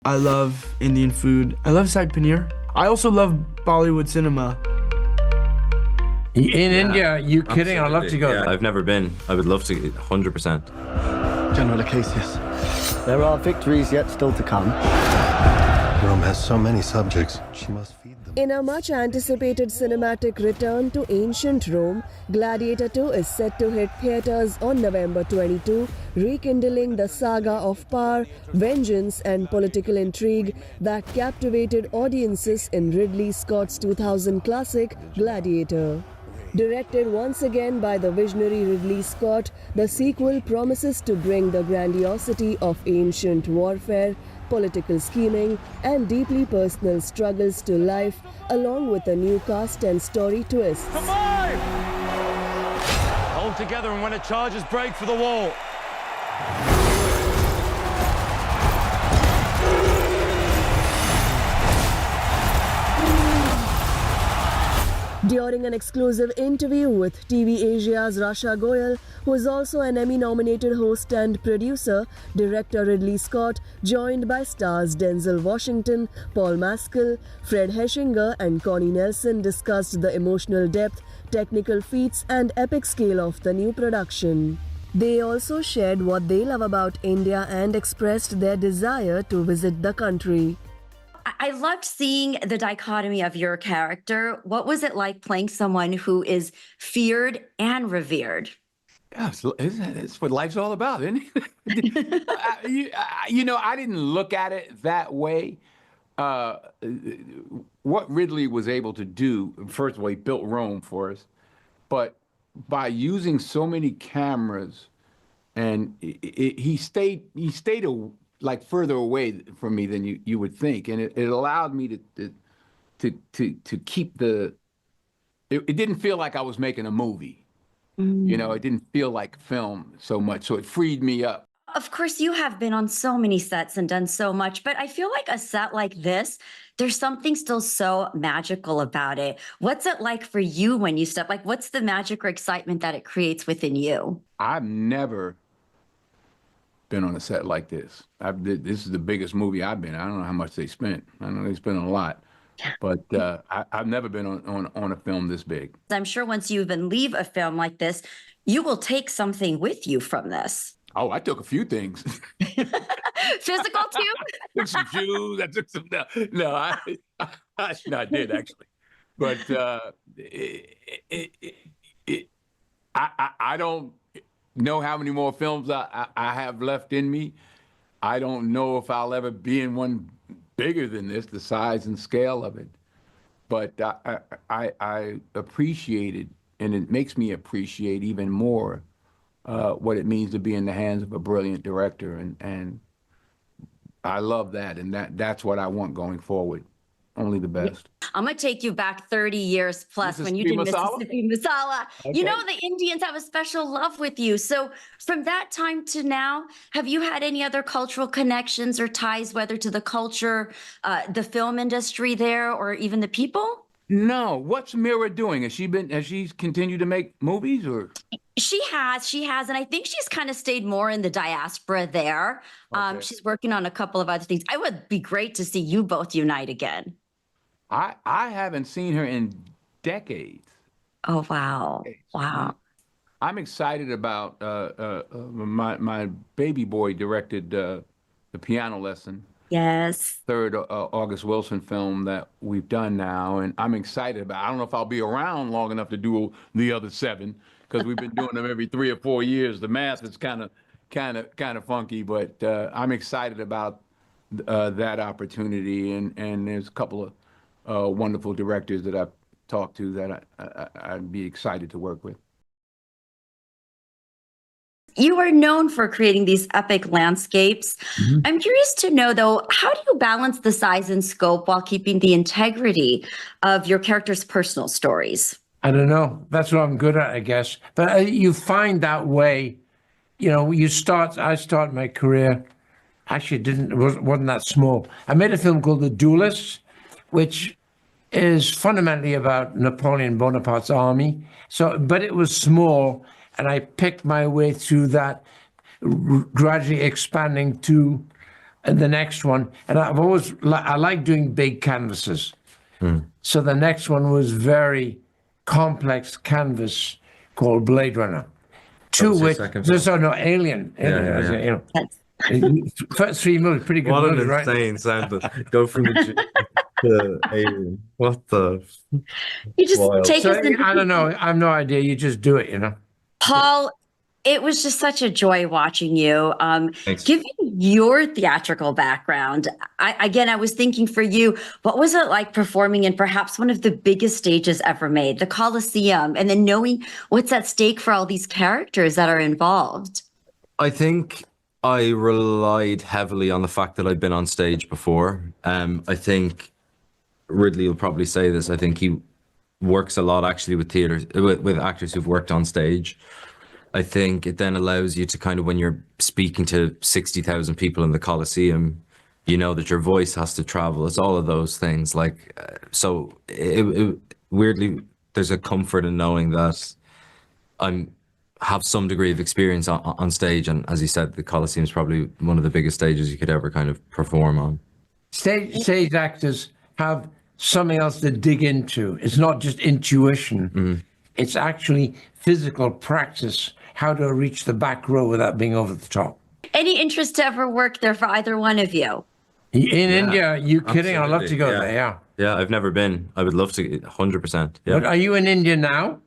I love Indian food. I love Saag paneer. I also love Bollywood cinema. In Yeah, India, you kidding? I'd love to absolutely. go Yeah, there. I've never been. I would love to, 100%. General Acacius. There are victories yet still to come. Rome has so many subjects. She must feed them. In a much anticipated cinematic return to ancient Rome, Gladiator 2 is set to hit theaters on November 22, rekindling the saga of power, vengeance, and political intrigue that captivated audiences in Ridley Scott's 2000 classic Gladiator. Directed once again by the visionary Ridley Scott, the sequel promises to bring the grandiosity of ancient warfare, political scheming, and deeply personal struggles to life, along with a new cast and story twist. Survive! Hold together and when it charges, break for the wall. During an exclusive interview with TV Asia's Rasha Goyal, who is also an Emmy-nominated host and producer, director Ridley Scott, joined by stars Denzel Washington, Paul Mescal, Fred Heschinger, and Connie Nielsen, discussed the emotional depth, technical feats, and epic scale of the new production. They also shared what they love about India and expressed their desire to visit the country. I loved seeing the dichotomy of your character. What was it like playing someone who is feared and revered? Yeah, it's what life's all about, isn't it? I didn't look at it that way. What Ridley was able to do, first of all, he built Rome for us, but by using so many cameras, and he stayed like further away from me than you would think, and it allowed me to keep the. It didn't feel like I was making a movie. It didn't feel like film so much, so it freed me up. Of course, you have been on so many sets and done so much, but I feel like a set like this, there's something still so magical about it. What's it like for you when you step? Like, what's the magic or excitement that it creates within you? I've never been on a set like this. This is the biggest movie I've been in. I don't know how much they spent. I know they spent a lot, but I've never been on a film this big. I'm sure once you even leave a film like this, you will take something with you from this. Oh, I took a few things. Physical too? I took some shoes. I took some. No, I did actually, but I don't know how many more films I have left in me. I don't know if I'll ever be in one bigger than this, the size and scale of it. But I appreciate it, and it makes me appreciate even more what it means to be in the hands of a brilliant director, and I love that, and that's what I want going forward. Only the best. I'm going to take you back 30 years plus when you did Mississippi Masala. Okay. You know, the Indians have a special love with you. So from that time to now, have you had any other cultural connections or ties, whether to the culture, the film industry there, or even the people? No. What's Mira doing? Has she continued to make movies, or? She has. And I think she's kind of stayed more in the diaspora there. Okay. She's working on a couple of other things. It would be great to see you both unite again. I haven't seen her in decades. Oh, wow. Wow. I'm excited about my baby boy directed The Piano Lesson. Yes. Third August Wilson film that we've done now, and I'm excited about. I don't know if I'll be around long enough to do the other 7 because we've been doing them every 3 or 4 years. The math is kind of funky, but I'm excited about that opportunity, and there's a couple of wonderful directors that I've talked to that I'd be excited to work with. You are known for creating these epic landscapes. Mm-hmm. I'm curious to know, though, how do you balance the size and scope while keeping the integrity of your characters' personal stories? I don't know. That's what I'm good at, I guess. But you find that way, I start my career, actually wasn't that small. I made a film called The Duelists, which is fundamentally about Napoleon Bonaparte's army. But it was small, and I picked my way through that, gradually expanding to and the next one, and I like doing big canvases. So the next one was very complex canvas called Blade Runner. was your second film? No, Alien. Yeah. You know, first 3 movies, pretty good What an movies, right? insane sound to go from the Alien. What the? You just Wild. take So us into I don't know. I have no idea. You just do it, you know. Paul. It was just such a joy watching you. Thanks. Given your theatrical background, I was thinking for you, what was it like performing in perhaps one of the biggest stages ever made, the Coliseum, and then knowing what's at stake for all these characters that are involved? I think I relied heavily on the fact that I'd been on stage before. I think Ridley will probably say this. I think he works a lot actually with with actors who've worked on stage. I think it then allows you to kind of, when you're speaking to 60,000 people in the Coliseum, you know that your voice has to travel. It's all of those things. Like, so weirdly, there's a comfort in knowing that have some degree of experience on stage. And as you said, the Coliseum is probably one of the biggest stages you could ever kind of perform on. Stage actors have something else to dig into. It's not just intuition. It's actually physical practice, how to reach the back row without being over the top. Any interest to ever work there for either one of you? In India, you kidding? I'd love to go Absolutely, there, yeah. Yeah, I've never been. I would love to, 100%. Yeah. But are you in India now?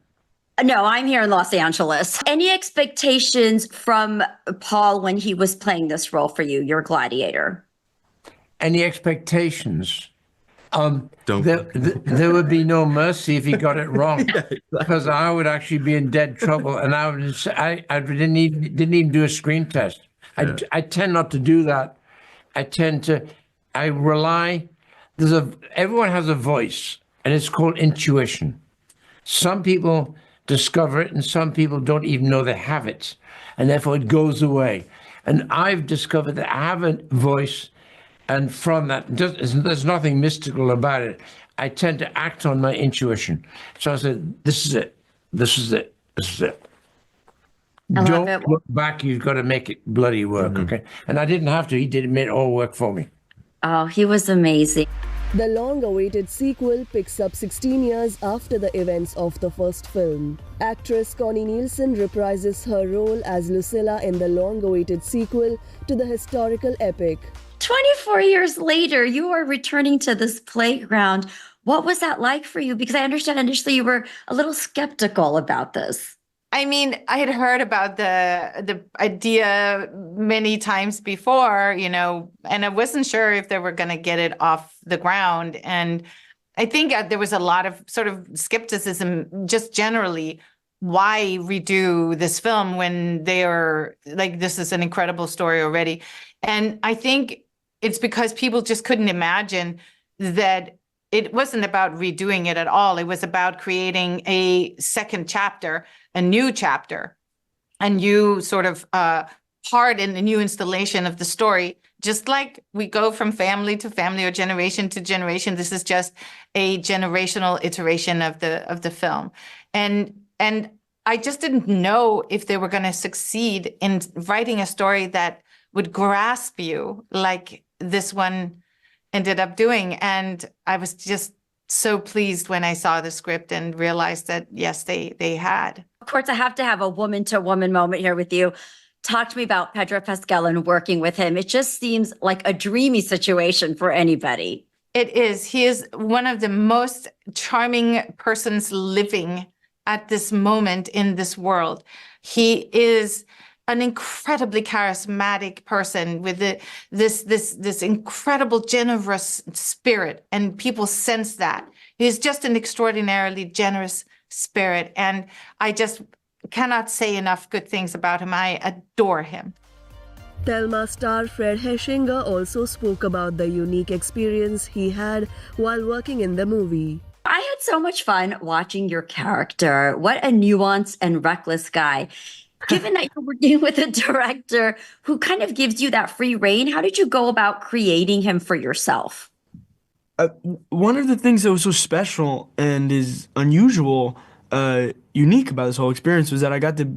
No, I'm here in Los Angeles. Any expectations from Paul when he was playing this role for you, your Gladiator? Any expectations? There would be no mercy if he got it wrong, because I would actually be in dead trouble, and I didn't even do a screen test. I tend not to do that. I rely. Everyone has a voice, and it's called intuition. Some people discover it, and some people don't even know they have it, and therefore it goes away. And I've discovered that I have a voice. And from that, there's nothing mystical about it. I tend to act on my intuition. So I said, this is it. This is it. This is it. Don't look back. You've got to make it bloody work, okay? And I didn't have to. He did it all work for me. Oh, he was amazing. The long-awaited sequel picks up 16 years after the events of the first film. Actress Connie Nielsen reprises her role as Lucilla in the long-awaited sequel to the historical epic. 24 years later, you are returning to this playground. What was that like for you? Because I understand initially you were a little skeptical about this. I mean, I had heard about the idea many times before, you know, and I wasn't sure if they were going to get it off the ground. And I think there was a lot of sort of skepticism just generally. Why redo this film when they are like, this is an incredible story already? And I think it's because people just couldn't imagine that it wasn't about redoing it at all. It was about creating a second chapter, a new chapter, a new sort of part in the new installation of the story. Just like we go from family to family or generation to generation, this is just a generational iteration of the film. And I just didn't know if they were going to succeed in writing a story that would grasp you like this one ended up doing. And I was just so pleased when I saw the script and realized that, yes, they had. Of course, I have to have a woman-to-woman moment here with you. Talk to me about Pedro Pascal and working with him. It just seems like a dreamy situation for anybody. It is. He is one of the most charming persons living at this moment in this world. He is an incredibly charismatic person with this incredible generous spirit, and people sense that. He's just an extraordinarily generous spirit, and I just cannot say enough good things about him. I adore him. Thelma star Fred Heshinger also spoke about the unique experience he had while working in the movie. I had so much fun watching your character. What a nuanced and reckless guy. Given that you're working with a director who kind of gives you that free rein, how did you go about creating him for yourself? One of the things that was so special and is unusual, unique about this whole experience was that I got to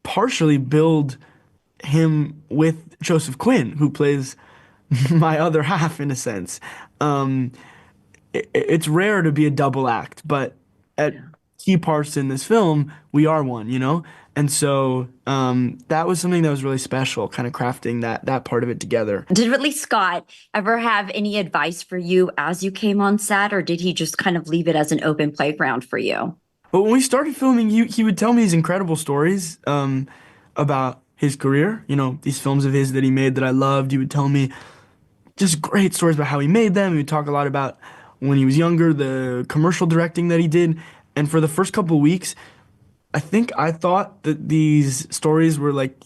partially build him with Joseph Quinn, who plays my other half in a sense. It's rare to be a double act, but at key parts in this film, we are one, you know? And so that was something that was really special, kind of crafting that part of it together. Did Ridley Scott ever have any advice for you as you came on set, or did he just kind of leave it as an open playground for you? But when we started filming, he would tell me these incredible stories about his career, you know, these films of his that he made that I loved. He would tell me just great stories about how he made them. He would talk a lot about when he was younger, the commercial directing that he did. And for the first couple of weeks, I think I thought that these stories were like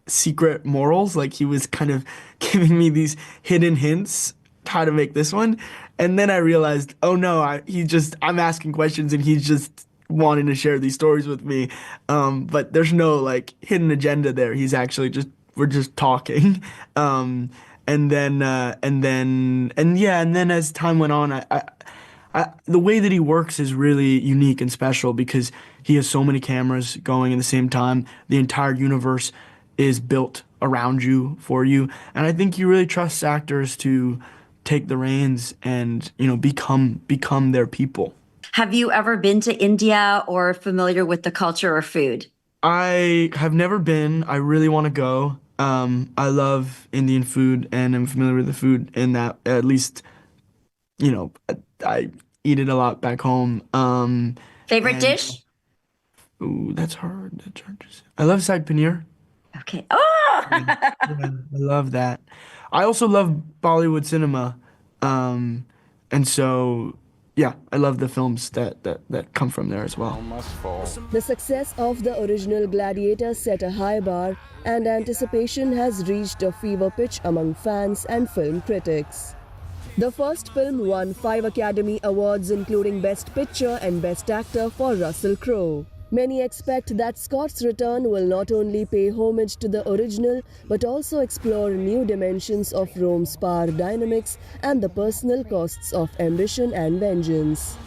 secret morals, like he was kind of giving me these hidden hints how to make this one. And then I realized, oh no, I'm asking questions and he's just wanting to share these stories with me. But there's no like hidden agenda there. He's actually we're just talking. And then as time went on, the way that he works is really unique and special because he has so many cameras going at the same time. The entire universe is built around you, for you. And I think he really trusts actors to take the reins and, you know, become their people. Have you ever been to India or familiar with the culture or food? I have never been. I really want to go. I love Indian food and I'm familiar with the food in that, at least, you know, I eat it a lot back home. Favorite dish? Ooh, that's hard. That's hard to say. I love side paneer. Okay. Oh! Yeah, I love that. I also love Bollywood cinema. And so, yeah, I love the films that come from there as well. The success of the original Gladiator set a high bar, and anticipation has reached a fever pitch among fans and film critics. The first film won 5 Academy Awards, including Best Picture and Best Actor for Russell Crowe. Many expect that Scott's return will not only pay homage to the original, but also explore new dimensions of Rome's power dynamics and the personal costs of ambition and vengeance.